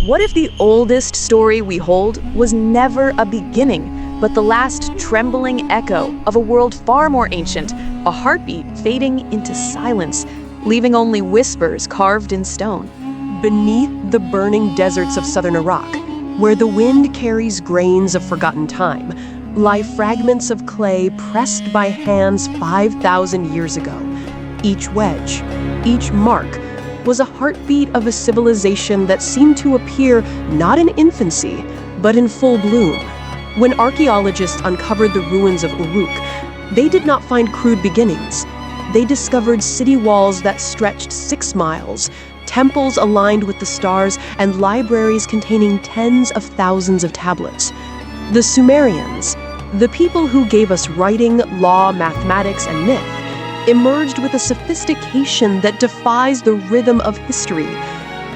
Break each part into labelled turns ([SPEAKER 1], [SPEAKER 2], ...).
[SPEAKER 1] What if the oldest story we hold was never a beginning, but the last trembling echo of a world far more ancient, a heartbeat fading into silence, leaving only whispers carved in stone?
[SPEAKER 2] Beneath the burning deserts of southern Iraq, where the wind carries grains of forgotten time, lie fragments of clay pressed by hands 5,000 years ago. Each wedge, each mark, was a heartbeat of a civilization that seemed to appear not in infancy, but in full bloom. When archaeologists uncovered the ruins of Uruk, they did not find crude beginnings. They discovered city walls that stretched 6 miles, temples aligned with the stars, and libraries containing tens of thousands of tablets. The Sumerians, the people who gave us writing, law, mathematics, and myth, emerged with a sophistication that defies the rhythm of history.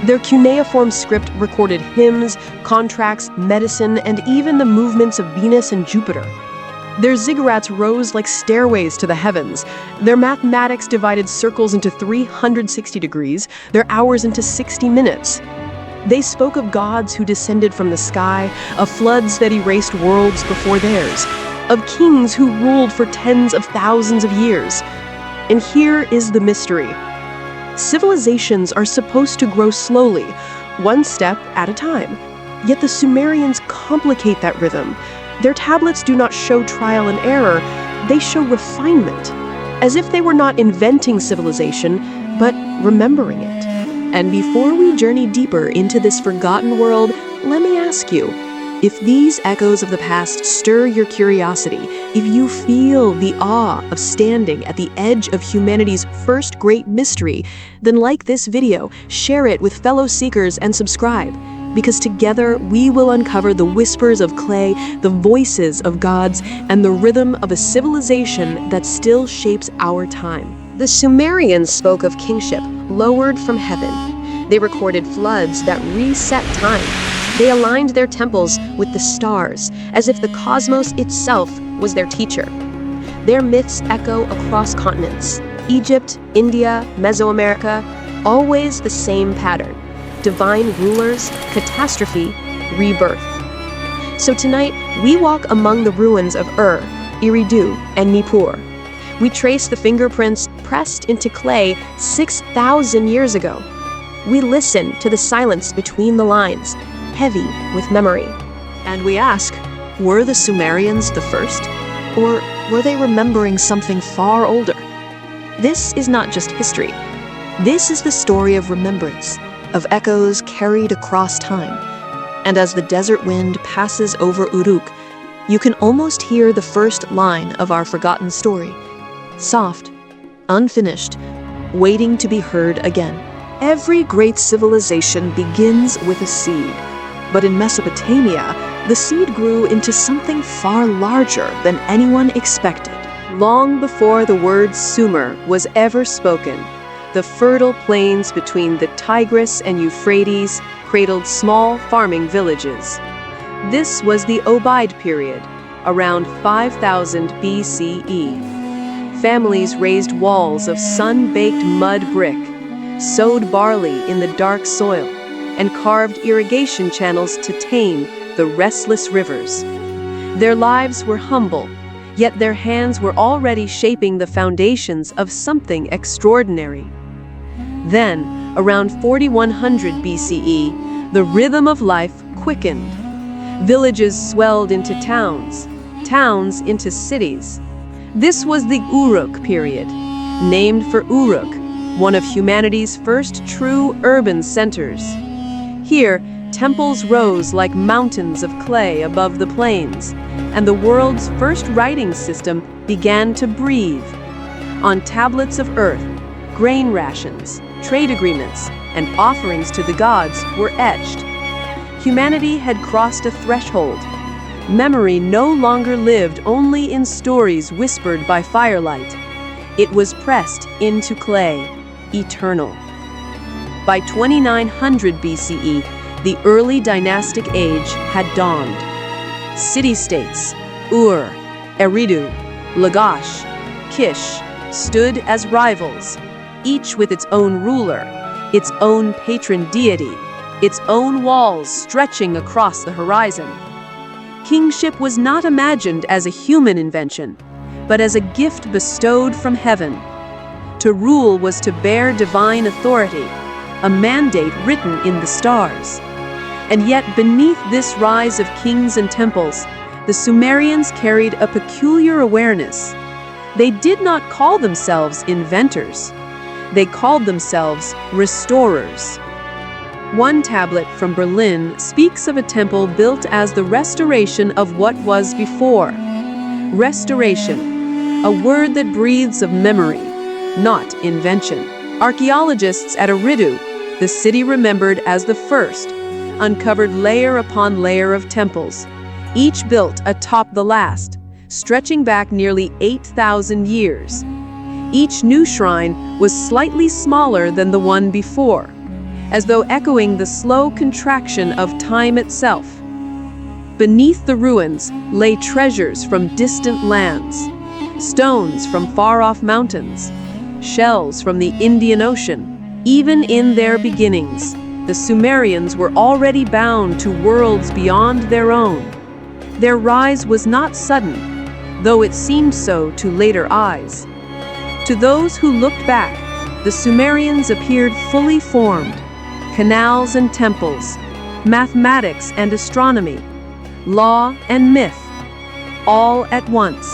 [SPEAKER 2] Their cuneiform script recorded hymns, contracts, medicine, and even the movements of Venus and Jupiter. Their ziggurats rose like stairways to the heavens. Their mathematics divided circles into 360 degrees, their hours into 60 minutes. They spoke of gods who descended from the sky, of floods that erased worlds before theirs, of kings who ruled for tens of thousands of years. And here is the mystery. Civilizations are supposed to grow slowly, one step at a time. Yet the Sumerians complicate that rhythm. Their tablets do not show trial and error, they show refinement, as if they were not inventing civilization, but remembering it. And before we journey deeper into this forgotten world, let me ask you, if these echoes of the past stir your curiosity, if you feel the awe of standing at the edge of humanity's first great mystery, then like this video, share it with fellow seekers, and subscribe. Because together we will uncover the whispers of clay, the voices of gods, and the rhythm of a civilization that still shapes our time. The Sumerians spoke of kingship lowered from heaven. They recorded floods that reset time. They aligned their temples with the stars, as if the cosmos itself was their teacher. Their myths echo across continents: Egypt, India, Mesoamerica, always the same pattern: divine rulers, catastrophe, rebirth. So tonight, we walk among the ruins of Ur, Eridu, and Nippur. We trace the fingerprints pressed into clay 6,000 years ago. We listen to the silence between the lines, heavy with memory.
[SPEAKER 1] And we ask, were the Sumerians the first? Or were they remembering something far older? This is not just history. This is the story of remembrance, of echoes carried across time. And as the desert wind passes over Uruk, you can almost hear the first line of our forgotten story. Soft, unfinished, waiting to be heard again. Every great civilization begins with a seed. But in Mesopotamia, the seed grew into something far larger than anyone expected. Long before the word Sumer was ever spoken, the fertile plains between the Tigris and Euphrates cradled small farming villages. This was the Obaid period, around 5000 BCE. Families raised walls of sun-baked mud brick, sowed barley in the dark soil, and carved irrigation channels to tame the restless rivers. Their lives were humble, yet their hands were already shaping the foundations of something extraordinary. Then, around 4100 BCE, the rhythm of life quickened. Villages swelled into towns, towns into cities. This was the Uruk period, named for Uruk, one of humanity's first true urban centers. Here, temples rose like mountains of clay above the plains, and the world's first writing system began to breathe. On tablets of earth, grain rations, trade agreements, and offerings to the gods were etched. Humanity had crossed a threshold. Memory no longer lived only in stories whispered by firelight. It was pressed into clay, eternal. By 2900 BCE, the early dynastic age had dawned. City-states, Ur, Eridu, Lagash, Kish, stood as rivals, each with its own ruler, its own patron deity.
[SPEAKER 2] its own walls stretching across the horizon. Kingship was not imagined as a human invention, but as a gift bestowed from heaven. To rule was to bear divine authority, a mandate written in the stars. And yet, beneath this rise of kings and temples, the Sumerians carried a peculiar awareness. They did not call themselves inventors. They called themselves restorers. One tablet from Berlin speaks of a temple built as the restoration of what was before. Restoration, a word that breathes of memory, not invention. Archaeologists at Eridu, the city remembered as the first, uncovered layer upon layer of temples, each built atop the last, stretching back nearly 8,000 years. Each new shrine was slightly smaller than the one before, as though echoing the slow contraction of time itself. Beneath the ruins lay treasures from distant lands, stones from far-off mountains, shells from the Indian Ocean. Even in their beginnings, the Sumerians were already bound to worlds beyond their own. Their rise was not sudden, though it seemed so to later eyes. To those who looked back, the Sumerians appeared fully formed. Canals and temples, mathematics and astronomy, law and myth, all at once.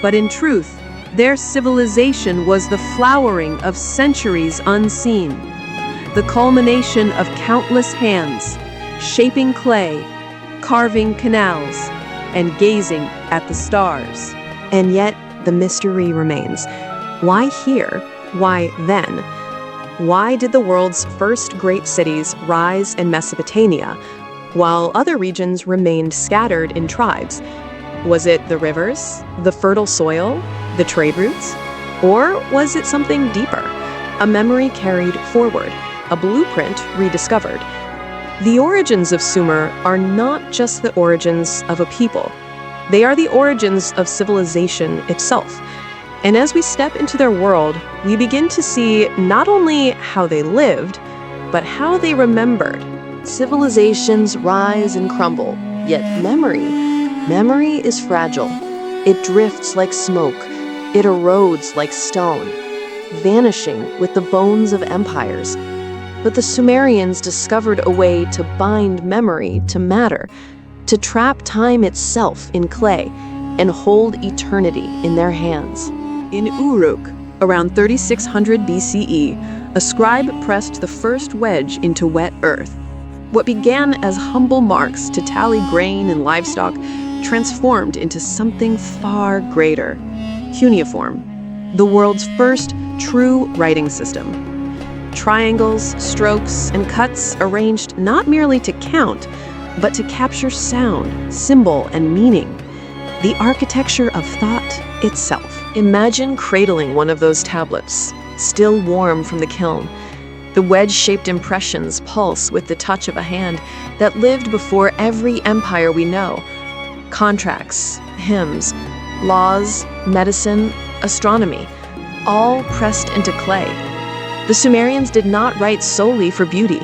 [SPEAKER 2] But in truth, their civilization was the flowering of centuries unseen, the culmination of countless hands, shaping clay, carving canals, and gazing at the stars.
[SPEAKER 1] And yet, the mystery remains. Why here? Why then? Why did the world's first great cities rise in Mesopotamia, while other regions remained scattered in tribes? Was it the rivers, the fertile soil, the trade routes? Or was it something deeper, a memory carried forward, a blueprint rediscovered? The origins of Sumer are not just the origins of a people. They are the origins of civilization itself. And as we step into their world, we begin to see not only how they lived, but how they remembered. Civilizations rise and crumble, yet memory is fragile. It drifts like smoke. It erodes like stone, vanishing with the bones of empires. But the Sumerians discovered a way to bind memory to matter, to trap time itself in clay, and hold eternity in their hands.
[SPEAKER 2] In Uruk, around 3600 BCE, a scribe pressed the first wedge into wet earth. What began as humble marks to tally grain and livestock transformed into something far greater. Cuneiform, the world's first true writing system. Triangles, strokes, and cuts arranged not merely to count, but to capture sound, symbol, and meaning. The architecture of thought itself. Imagine cradling one of those tablets, still warm from the kiln. The wedge-shaped impressions pulse with the touch of a hand that lived before every empire we know. Contracts, hymns, laws, medicine, astronomy, all pressed into clay. The Sumerians did not write solely for beauty.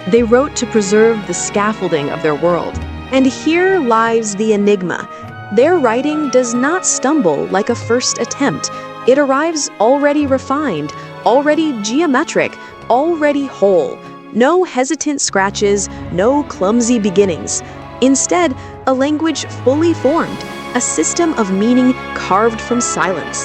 [SPEAKER 2] They wrote to preserve the scaffolding of their world. And here lies the enigma. Their writing does not stumble like a first attempt. It arrives already refined, already geometric, already whole. No hesitant scratches, no clumsy beginnings. Instead, a language fully formed, a system of meaning carved from silence.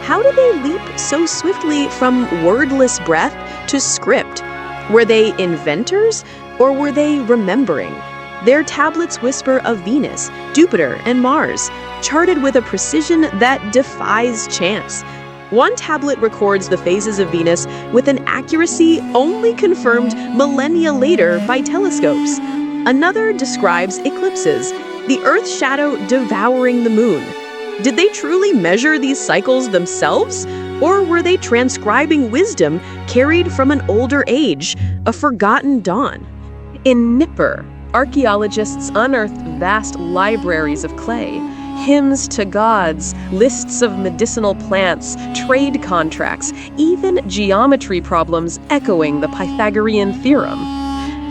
[SPEAKER 2] How did they leap so swiftly from wordless breath to script? Were they inventors, or were they remembering? Their tablets whisper of Venus, Jupiter, and Mars, charted with a precision that defies chance. One tablet records the phases of Venus with an accuracy only confirmed millennia later by telescopes. Another describes eclipses, the Earth's shadow devouring the moon. Did they truly measure these cycles themselves? Or were they transcribing wisdom carried from an older age, a forgotten dawn? In Nippur, archaeologists unearthed vast libraries of clay, hymns to gods, lists of medicinal plants, trade contracts, even geometry problems echoing the Pythagorean theorem.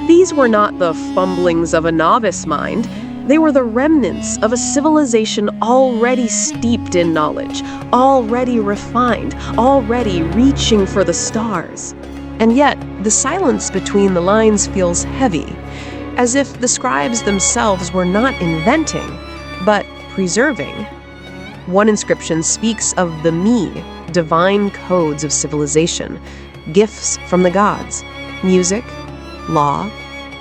[SPEAKER 2] These were not the fumblings of a novice mind. They were the remnants of a civilization already steeped in knowledge, already refined, already reaching for the stars. And yet, the silence between the lines feels heavy, as if the scribes themselves were not inventing, but preserving. One inscription speaks of the me, divine codes of civilization, gifts from the gods, music, law,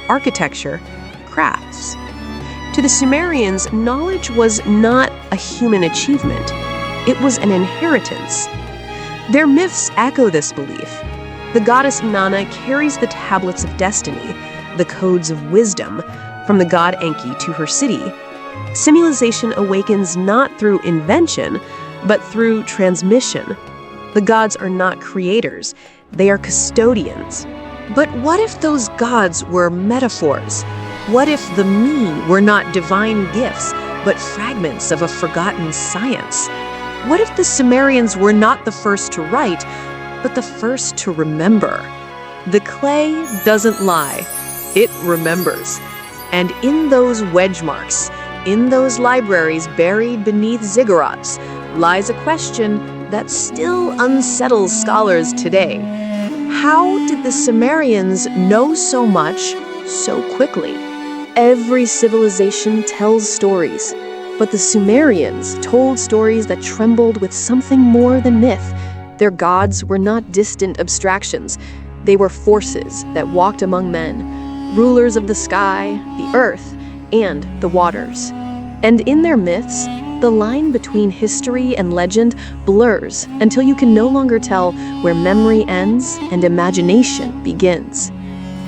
[SPEAKER 2] architecture, crafts. To the Sumerians, knowledge was not a human achievement. It was an inheritance. Their myths echo this belief. The goddess Inanna carries the tablets of destiny, the codes of wisdom, from the god Enki to her city. Civilization awakens not through invention, but through transmission. The gods are not creators, they are custodians. But what if those gods were metaphors? What if the me were not divine gifts, but fragments of a forgotten science? What if the Sumerians were not the first to write, but the first to remember? The clay doesn't lie, it remembers. And in those wedge marks, in those libraries buried beneath ziggurats, lies a question that still unsettles scholars today. How did the Sumerians know so much so quickly? Every civilization tells stories, but the Sumerians told stories that trembled with something more than myth. Their gods were not distant abstractions. They were forces that walked among men, rulers of the sky, the earth, and the waters. And in their myths, the line between history and legend blurs until you can no longer tell where memory ends and imagination begins.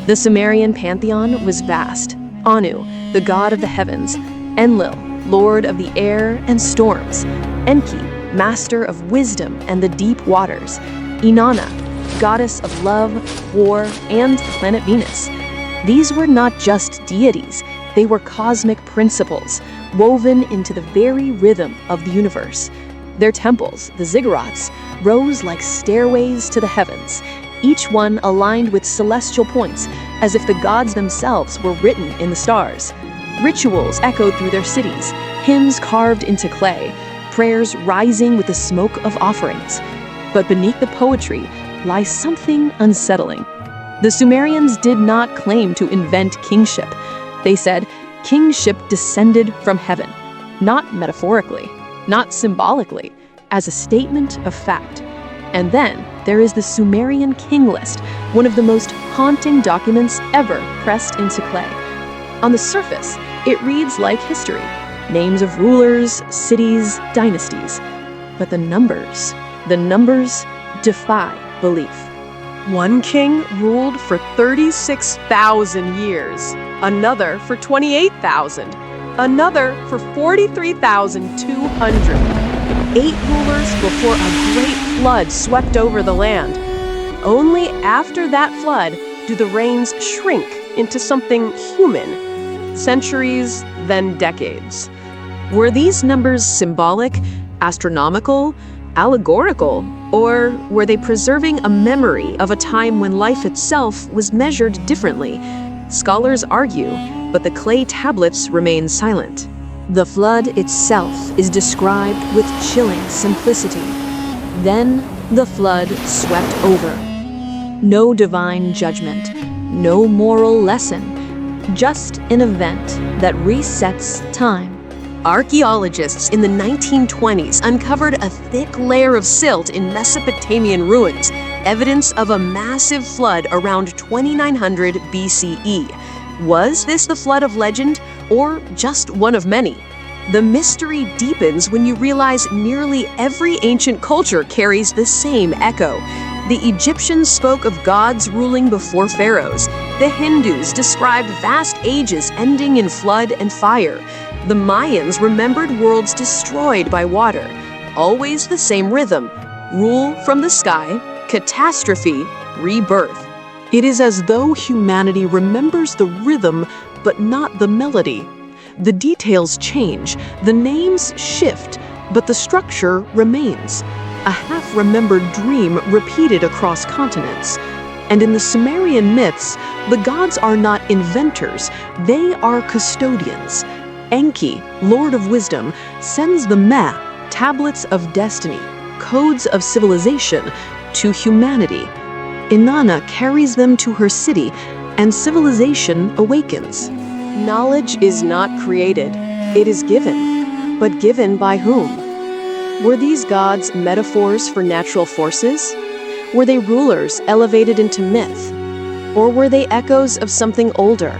[SPEAKER 2] The Sumerian pantheon was vast. Anu, the god of the heavens, Enlil, lord of the air and storms, Enki, master of wisdom and the deep waters, Inanna, goddess of love, war, and the planet Venus. These were not just deities, they were cosmic principles, woven into the very rhythm of the universe. Their temples, the ziggurats, rose like stairways to the heavens, each one aligned with celestial points, as if the gods themselves were written in the stars. Rituals echoed through their cities, hymns carved into clay, prayers rising with the smoke of offerings. But beneath the poetry lies something unsettling. The Sumerians did not claim to invent kingship. They said kingship descended from heaven, not metaphorically, not symbolically, as a statement of fact. And then there is the Sumerian King List, one of the most haunting documents ever pressed into clay. On the surface, it reads like history, names of rulers, cities, dynasties. But the numbers defy belief. One king ruled for 36,000 years, another for 28,000, another for 43,200. 8 rulers before a great flood swept over the land. Only after that flood do the reigns shrink into something human. Centuries, then decades. Were these numbers symbolic, astronomical, allegorical, or were they preserving a memory of a time when life itself was measured differently? Scholars argue, but the clay tablets remain silent. The flood itself is described with chilling simplicity. Then the flood swept over. No divine judgment, no moral lesson, just an event that resets time. Archaeologists in the 1920s uncovered a thick layer of silt in Mesopotamian ruins, evidence of a massive flood around 2900 BCE. Was this the flood of legend, or just one of many? The mystery deepens when you realize nearly every ancient culture carries the same echo. The Egyptians spoke of gods ruling before pharaohs. The Hindus described vast ages ending in flood and fire. The Mayans remembered worlds destroyed by water. Always the same rhythm: rule from the sky, catastrophe, rebirth. It is as though humanity remembers the rhythm, but not the melody. The details change, the names shift, but the structure remains. A half-remembered dream repeated across continents.
[SPEAKER 1] And in the Sumerian myths, the gods are not inventors, they are custodians. Enki, Lord of Wisdom, sends the Meh, tablets of destiny, codes of civilization, to humanity. Inanna carries them to her city, and civilization awakens.
[SPEAKER 2] Knowledge is not created, it is given. But given by whom? Were these gods metaphors for natural forces? Were they rulers elevated into myth? Or were they echoes of something older,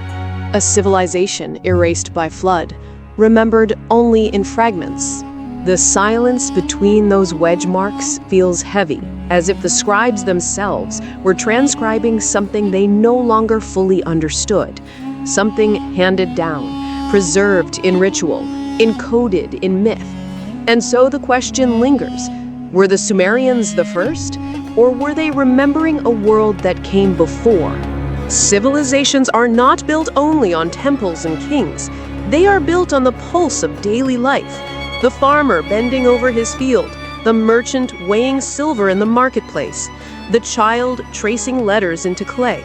[SPEAKER 2] a civilization erased by flood, remembered only in fragments? The silence between those wedge marks feels heavy, as if the scribes themselves were transcribing something they no longer fully understood, something handed down, preserved in ritual, encoded in myth. And so the question lingers, were the Sumerians the first, or were they remembering a world that came before? Civilizations are not built only on temples and kings. They are built on the pulse of daily life. The farmer bending over his field, the merchant weighing silver in the marketplace, the child tracing letters into clay.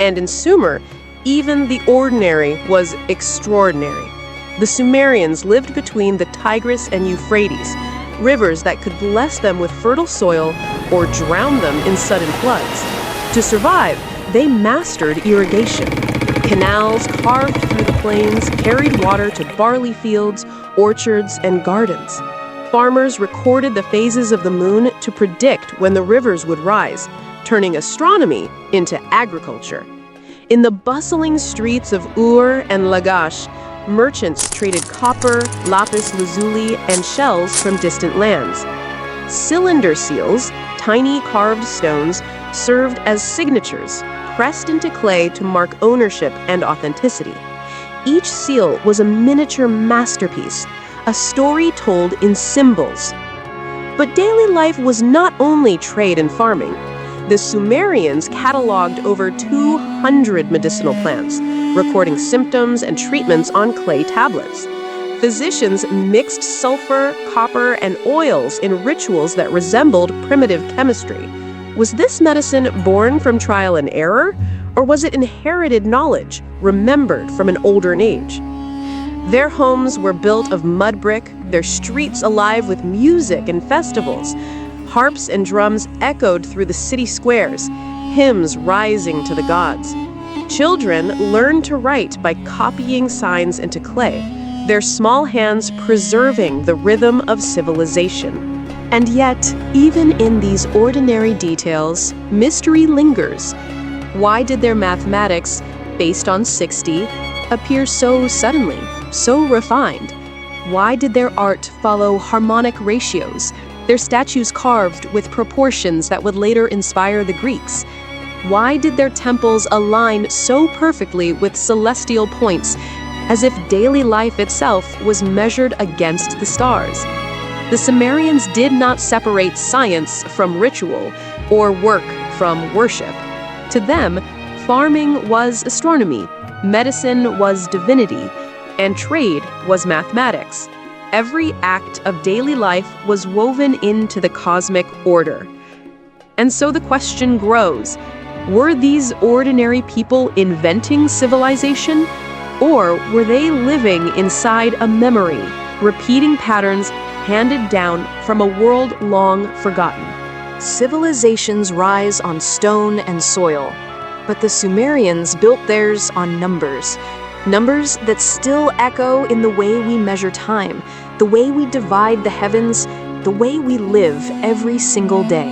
[SPEAKER 2] And in Sumer, even the ordinary was extraordinary. The Sumerians lived between the Tigris and Euphrates, rivers that could bless them with fertile soil or drown them in sudden floods. To survive, they mastered irrigation. Canals carved through the plains carried water to barley fields, orchards, and gardens. Farmers recorded the phases of the moon to predict when the rivers would rise, turning astronomy into agriculture. In the bustling streets of Ur and Lagash, merchants traded copper, lapis lazuli, and shells from distant lands. Cylinder seals, tiny carved stones, served as signatures, pressed into clay to mark ownership and authenticity. Each seal was a miniature masterpiece, a story told in symbols. But daily life was not only trade and farming. The Sumerians cataloged over 200 medicinal plants, recording symptoms and treatments on clay tablets. Physicians mixed sulfur, copper, and oils in rituals that resembled primitive chemistry. Was this medicine born from trial and error, or was it inherited knowledge, remembered from an older age? Their homes were built of mud brick, their streets alive with music and festivals. Harps and drums echoed through the city squares, hymns rising to the gods. Children learned to write by copying signs into clay, their small hands preserving the rhythm of civilization. And yet, even in these ordinary details, mystery lingers. Why did their mathematics, based on 60, appear so suddenly, so refined? Why did their art follow harmonic ratios, their statues carved with proportions that would later inspire the Greeks? Why did their temples align so perfectly with celestial points, as if daily life itself was measured against the stars? The Sumerians did not separate science from ritual or work from worship. To them, farming was astronomy, medicine was divinity, and trade was mathematics. Every act of daily life was woven into the cosmic order. And so the question grows, were these ordinary people inventing civilization? Or were they living inside a memory, repeating patterns handed down from a world long forgotten?
[SPEAKER 1] Civilizations rise on stone and soil, but the Sumerians built theirs on numbers. Numbers that still echo in the way we measure time, the way we divide the heavens, the way we live every single day.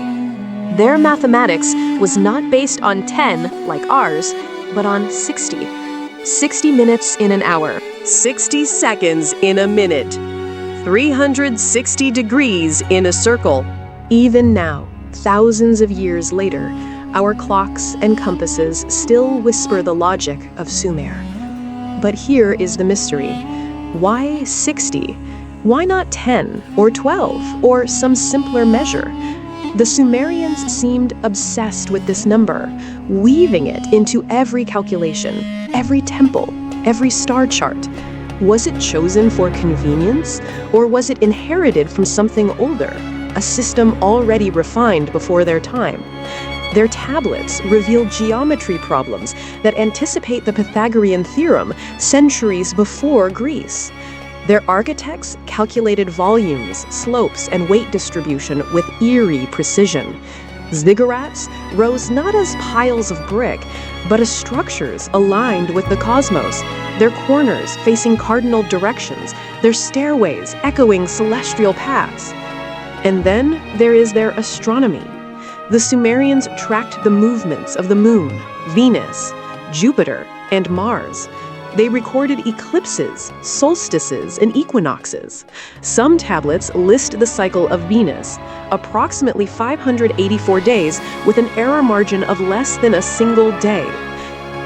[SPEAKER 1] Their mathematics was not based on 10, like ours, but on 60. 60 minutes in an hour.
[SPEAKER 2] 60 seconds in a minute. 360 degrees in a circle. Even now, thousands of years later, our clocks and compasses still whisper the logic of Sumer. But here is the mystery. Why 60? Why not 10 or 12 or some simpler measure? The Sumerians seemed obsessed with this number, weaving it into every calculation, every temple, every star chart. Was it chosen for convenience, or was it inherited from something older, a system already refined before their time? Their tablets reveal geometry problems that anticipate the Pythagorean theorem centuries before Greece. Their architects calculated volumes, slopes, and weight distribution with eerie precision. Ziggurats rose not as piles of brick, but as structures aligned with the cosmos, their corners facing cardinal directions, their stairways echoing celestial paths. And then there is their astronomy. The Sumerians tracked the movements of the moon, Venus, Jupiter, and Mars. They recorded eclipses, solstices, and equinoxes. Some tablets list the cycle of Venus, approximately 584 days, with an error margin of less than a single day.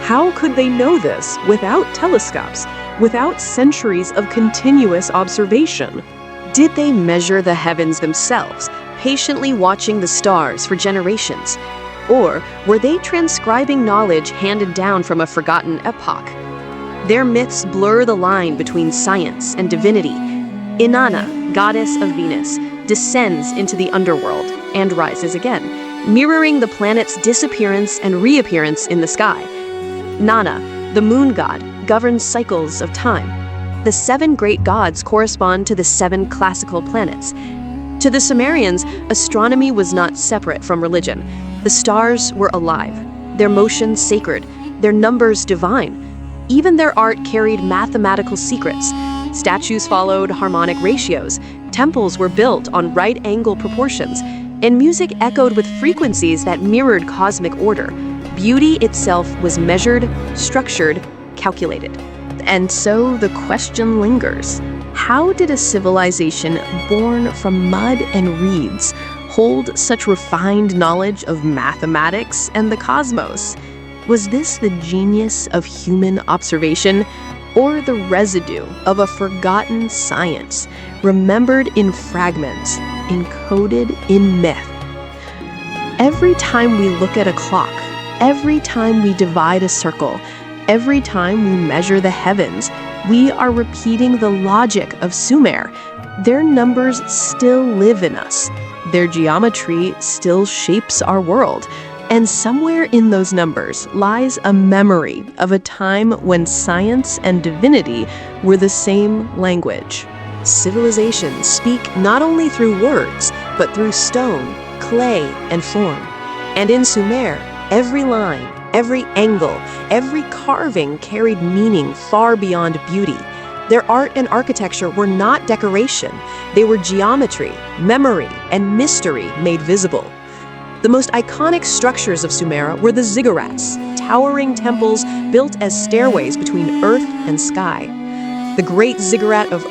[SPEAKER 2] How could they know this without telescopes, without centuries of continuous observation? Did they measure the heavens themselves, patiently watching the stars for generations? Or were they transcribing knowledge handed down from a forgotten epoch? Their myths blur the line between science and divinity. Inanna, goddess of Venus, descends into the underworld and rises again, mirroring the planet's disappearance and reappearance in the sky. Nana, the moon god, governs cycles of time. The 7 great gods correspond to the 7 classical planets. To the Sumerians, astronomy was not separate from religion. The stars were alive, their motions sacred, their numbers divine. Even their art carried mathematical secrets. Statues followed harmonic ratios, temples were built on right-angle proportions, and music echoed with frequencies that mirrored cosmic order. Beauty itself was measured, structured, calculated. And so the question lingers. How did a civilization born from mud and reeds hold such refined knowledge of mathematics and the cosmos? Was this the genius of human observation, or the residue of a forgotten science, remembered in fragments, encoded in myth? Every time we look at a clock, every time we divide a circle, every time we measure the heavens, we are repeating the logic of Sumer. Their numbers still live in us. Their geometry still shapes our world. And somewhere in those numbers lies a memory of a time when science and divinity were the same language. Civilizations speak not only through words, but through stone, clay, and form. And in Sumer, every line, every angle, every carving carried meaning far beyond beauty. Their art and architecture were not decoration. They were geometry, memory, and mystery made visible. The most iconic structures of Sumer were the ziggurats, towering temples built as stairways between earth and sky. The great ziggurat of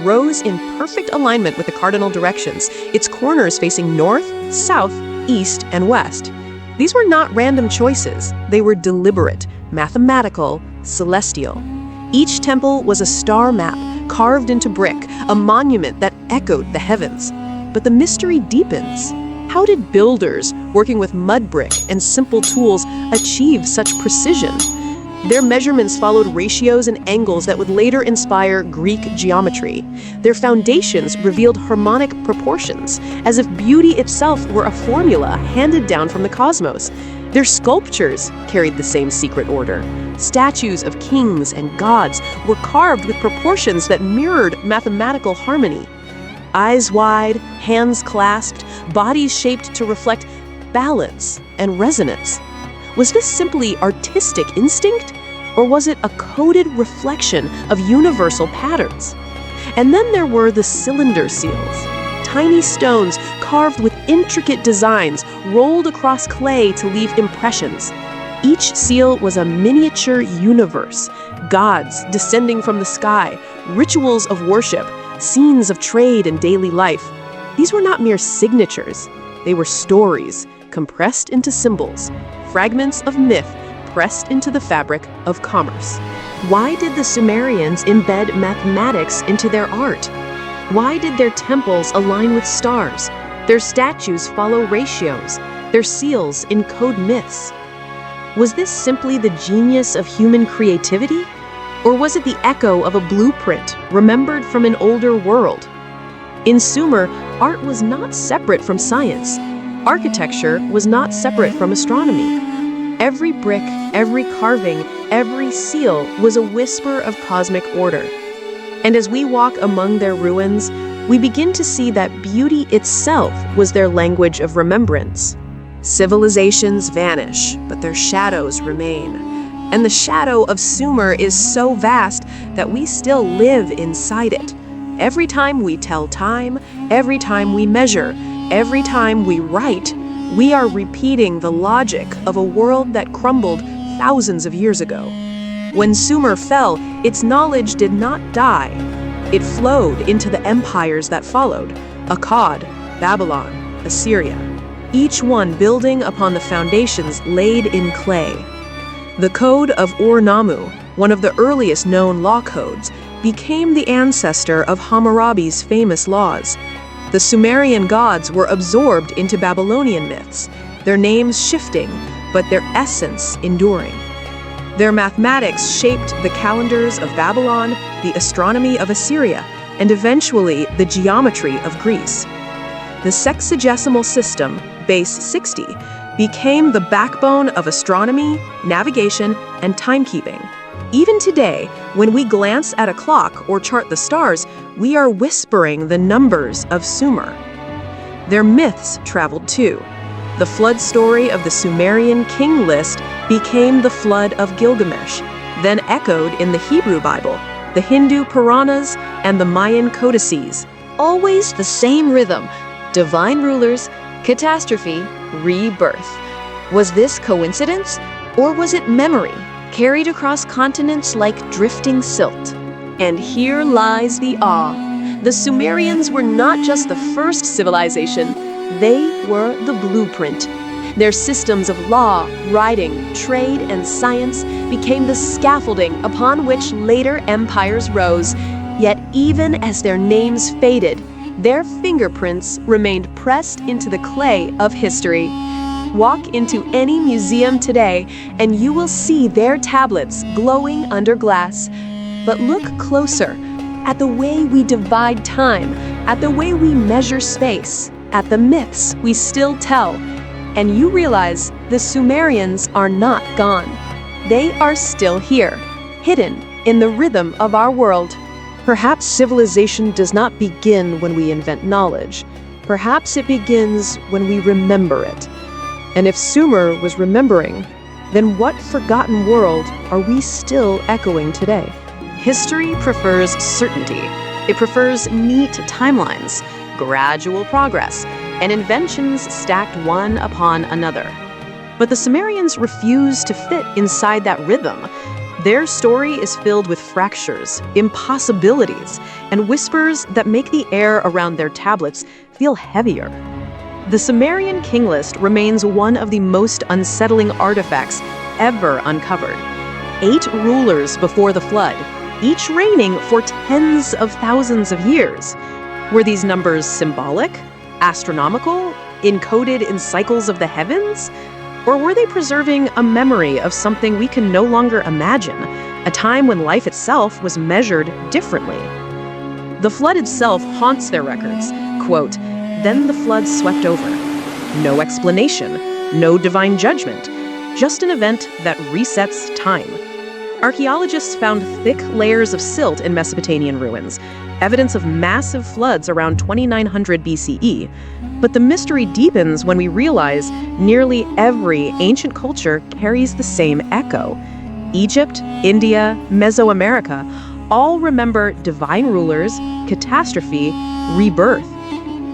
[SPEAKER 2] rose in perfect alignment with the cardinal directions, its corners facing north, south, east, and west. These were not random choices. They were deliberate, mathematical, celestial. Each temple was a star map carved into brick, a monument that echoed the heavens. But the mystery deepens. How did builders, working with mud brick and simple tools, achieve such precision? Their measurements followed ratios and angles that would later inspire Greek geometry. Their foundations revealed harmonic proportions, as if beauty itself were a formula handed down from the cosmos. Their sculptures carried the same secret order. Statues of kings and gods were carved with proportions that mirrored mathematical harmony. Eyes wide, hands clasped, bodies shaped to reflect balance and resonance. Was this simply artistic instinct, or was it a coded reflection of universal patterns? And then there were the cylinder seals, tiny stones carved with intricate designs rolled across clay to leave impressions. Each seal was a miniature universe, gods descending from the sky, rituals of worship, scenes of trade and daily life. These were not mere signatures. They were stories, compressed into symbols, fragments of myth pressed into the fabric of commerce. Why did the Sumerians embed mathematics into their art? Why did their temples align with stars, their statues follow ratios, their seals encode myths? Was this simply the genius of human creativity? Or was it the echo of a blueprint remembered from an older world? In Sumer, art was not separate from science. Architecture was not separate from astronomy. Every brick, every carving, every seal was a whisper of cosmic order. And as we walk among their ruins, we begin to see that beauty itself was their language of remembrance. Civilizations vanish, but their shadows remain. And the shadow of Sumer is so vast that we still live inside it. Every time we tell time, every time we measure, every time we write, we are repeating the logic of a world that crumbled thousands of years ago. When Sumer fell, its knowledge did not die. It flowed into the empires that followed: Akkad, Babylon, Assyria, each one building upon the foundations laid in clay. The Code of Ur-Nammu, one of the earliest known law codes, became the ancestor of Hammurabi's famous laws. The Sumerian gods were absorbed into Babylonian myths, their names shifting, but their essence enduring. Their mathematics shaped the calendars of Babylon, the astronomy of Assyria, and eventually the geometry of Greece. The sexagesimal system, base 60, became the backbone of astronomy, navigation, and timekeeping. Even today, when we glance at a clock or chart the stars, we are whispering the numbers of Sumer. Their myths traveled too. The flood story of the Sumerian King List became the flood of Gilgamesh, then echoed in the Hebrew Bible, the Hindu Puranas, and the Mayan codices.
[SPEAKER 1] Always the same rhythm: divine rulers, catastrophe, rebirth. Was this coincidence, or was it memory, carried across continents like drifting silt?
[SPEAKER 2] And here lies the awe. The Sumerians were not just the first civilization, they were the blueprint. Their systems of law, writing, trade, and science became the scaffolding upon which later empires rose. Yet even as their names faded, their fingerprints remained pressed into the clay of history. Walk into any museum today, and you will see their tablets glowing under glass. But look closer at the way we divide time, at the way we measure space, at the myths we still tell, and you realize the Sumerians are not gone. They are still here, hidden in the rhythm of our world. Perhaps civilization does not begin when we invent knowledge. Perhaps it begins when we remember it. And if Sumer was remembering, then what forgotten world are we still echoing today? History prefers certainty. It prefers neat timelines, gradual progress, and inventions stacked one upon another. But the Sumerians refuse to fit inside that rhythm. Their story is filled with fractures, impossibilities, and whispers that make the air around their tablets feel heavier. The Sumerian King List remains one of the most unsettling artifacts ever uncovered. 8 rulers before the flood, each reigning for tens of thousands of years. Were these numbers symbolic, astronomical, encoded in cycles of the heavens? Or were they preserving a memory of something we can no longer imagine, a time when life itself was measured differently? The flood itself haunts their records. Quote, "Then the flood swept over. No explanation, no divine judgment, just an event that resets time." Archaeologists found thick layers of silt in Mesopotamian ruins, evidence of massive floods around 2900 BCE. But the mystery deepens when we realize nearly every ancient culture carries the same echo. Egypt, India, Mesoamerica all remember divine rulers, catastrophe, rebirth.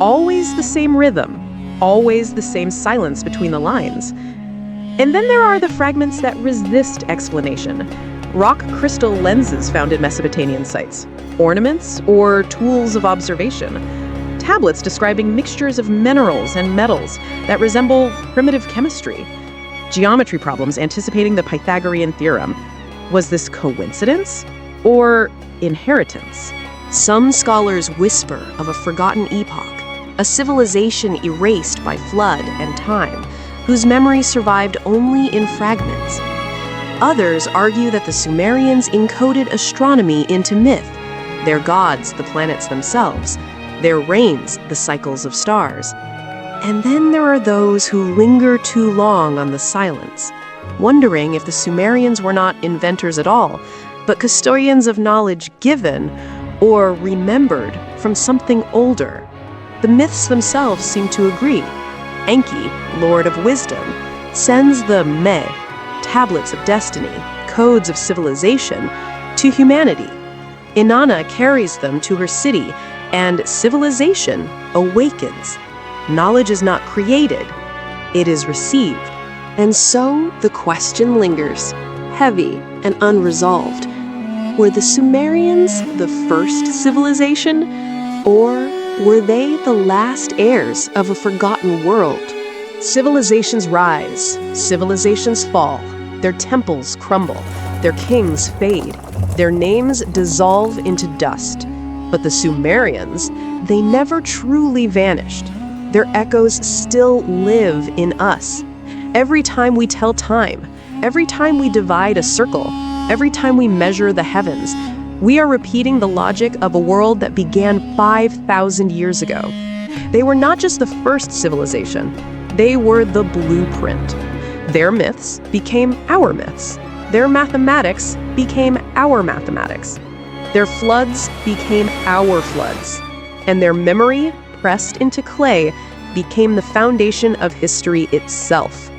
[SPEAKER 2] Always the same rhythm, always the same silence between the lines. And then there are the fragments that resist explanation. Rock crystal lenses found in Mesopotamian sites, ornaments or tools of observation, tablets describing mixtures of minerals and metals that resemble primitive chemistry, geometry problems anticipating the Pythagorean theorem. Was this coincidence or inheritance? Some scholars whisper of a forgotten epoch, a civilization erased by flood and time, whose memory survived only in fragments. Others argue that the Sumerians encoded astronomy into myth, their gods the planets themselves, their reigns the cycles of stars. And then there are those who linger too long on the silence, wondering if the Sumerians were not inventors at all, but custodians of knowledge given or remembered from something older. The myths themselves seem to agree. Enki, Lord of Wisdom, sends the Me, tablets of destiny, codes of civilization, to humanity. Inanna carries them to her city, and civilization awakens. Knowledge is not created, it is received. And so the question lingers, heavy and unresolved. Were the Sumerians the first civilization, or were they the last heirs of a forgotten world? Civilizations rise, civilizations fall, their temples crumble, their kings fade, their names dissolve into dust. But the Sumerians, they never truly vanished. Their echoes still live in us. Every time we tell time, every time we divide a circle, every time we measure the heavens, we are repeating the logic of a world that began 5,000 years ago. They were not just the first civilization, they were the blueprint. Their myths became our myths. Their mathematics became our mathematics. Their floods became our floods. And their memory, pressed into clay, became the foundation of history itself.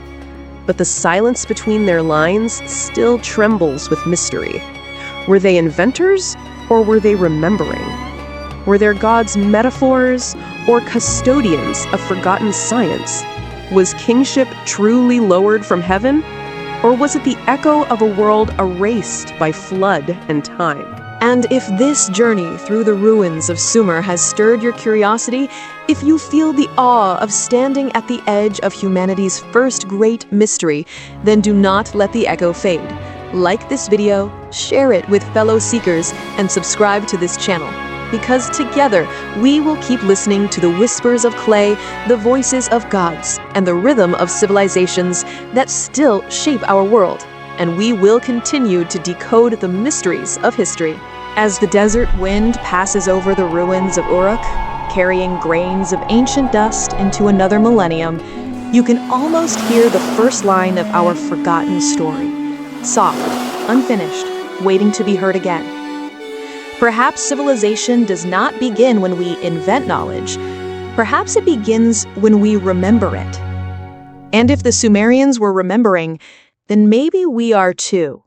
[SPEAKER 2] But the silence between their lines still trembles with mystery. Were they inventors, or were they remembering? Were their gods metaphors, or custodians of forgotten science? Was kingship truly lowered from heaven, or was it the echo of a world erased by flood and time? And if this journey through the ruins of Sumer has stirred your curiosity, if you feel the awe of standing at the edge of humanity's first great mystery, then do not let the echo fade. Like this video, share it with fellow seekers, and subscribe to this channel. Because together, we will keep listening to the whispers of clay, the voices of gods, and the rhythm of civilizations that still shape our world. And we will continue to decode the mysteries of history. As the desert wind passes over the ruins of Uruk, carrying grains of ancient dust into another millennium, you can almost hear the first line of our forgotten story. Soft, unfinished, waiting to be heard again. Perhaps civilization does not begin when we invent knowledge. Perhaps it begins when we remember it. And if the Sumerians were remembering, then maybe we are too.